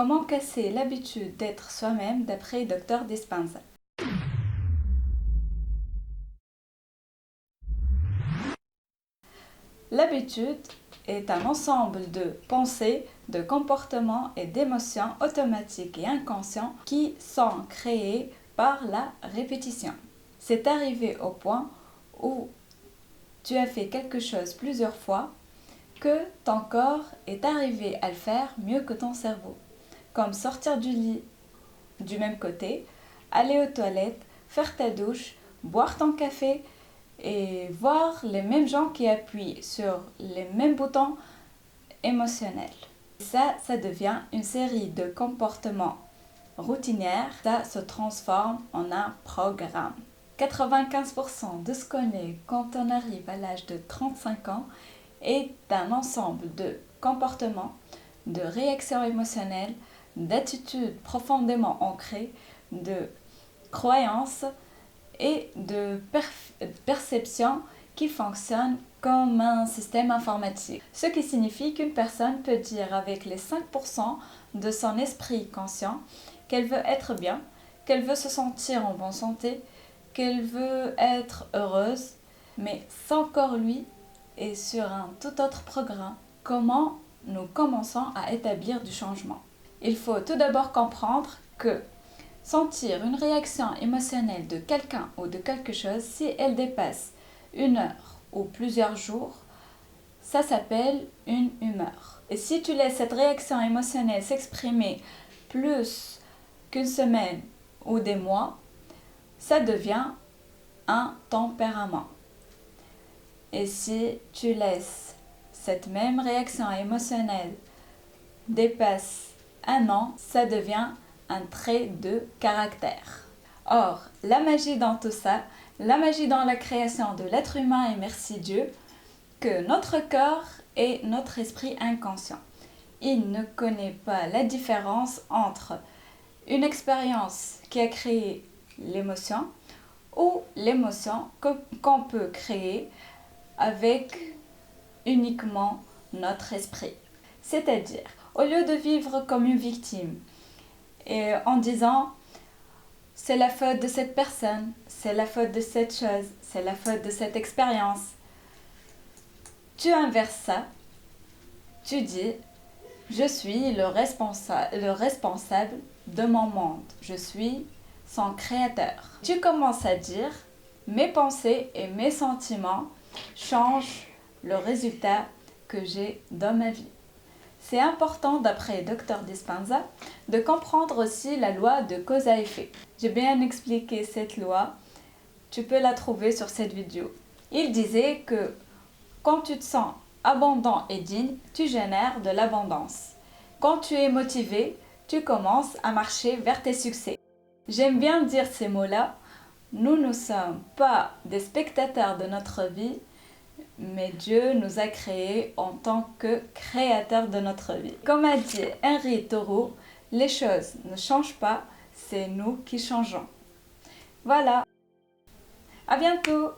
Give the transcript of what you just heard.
Comment casser l'habitude d'être soi-même d'après Dr Dispenza. L'habitude est un ensemble de pensées, de comportements et d'émotions automatiques et inconscients qui sont créés par la répétition. C'est arrivé au point où tu as fait quelque chose plusieurs fois que ton corps est arrivé à le faire mieux que ton cerveau. Comme sortir du lit du même côté, aller aux toilettes, faire ta douche, boire ton café et voir les mêmes gens qui appuient sur les mêmes boutons émotionnels. Ça devient une série de comportements routinières, ça se transforme en un programme. 95% de ce qu'on est quand on arrive à l'âge de 35 ans est un ensemble de comportements, de réactions émotionnelles, d'attitudes profondément ancrées, de croyances et de perceptions qui fonctionnent comme un système informatique. Ce qui signifie qu'une personne peut dire avec les 5% de son esprit conscient qu'elle veut être bien, qu'elle veut se sentir en bonne santé, qu'elle veut être heureuse, mais son corps, lui, est sur un tout autre programme. Comment nous commençons à établir du changement? Il faut tout d'abord comprendre que sentir une réaction émotionnelle de quelqu'un ou de quelque chose, si elle dépasse 1 heure ou plusieurs jours, ça s'appelle une humeur. Et si tu laisses cette réaction émotionnelle s'exprimer plus qu'une semaine ou des mois, ça devient un tempérament. Et si tu laisses cette même réaction émotionnelle dépasse 1 an, ça devient un trait de caractère. Or, la magie dans tout ça, la magie dans la création de l'être humain, et merci Dieu, que notre corps est notre esprit inconscient. Il ne connaît pas la différence entre une expérience qui a créé l'émotion ou l'émotion qu'on peut créer avec uniquement notre esprit. C'est-à-dire, au lieu de vivre comme une victime et en disant c'est la faute de cette personne, c'est la faute de cette chose, c'est la faute de cette expérience, tu inverses ça, tu dis je suis le responsable de mon monde, je suis son créateur. Tu commences à dire mes pensées et mes sentiments changent le résultat que j'ai dans ma vie. C'est important, d'après Dr Dispenza, de comprendre aussi la loi de cause à effet. J'ai bien expliqué cette loi, tu peux la trouver sur cette vidéo. Il disait que quand tu te sens abondant et digne, tu génères de l'abondance. Quand tu es motivé, tu commences à marcher vers tes succès. J'aime bien dire ces mots-là. Nous ne sommes pas des spectateurs de notre vie, mais Dieu nous a créés en tant que créateurs de notre vie. Comme a dit Henri Thoreau, les choses ne changent pas, c'est nous qui changeons. Voilà, à bientôt!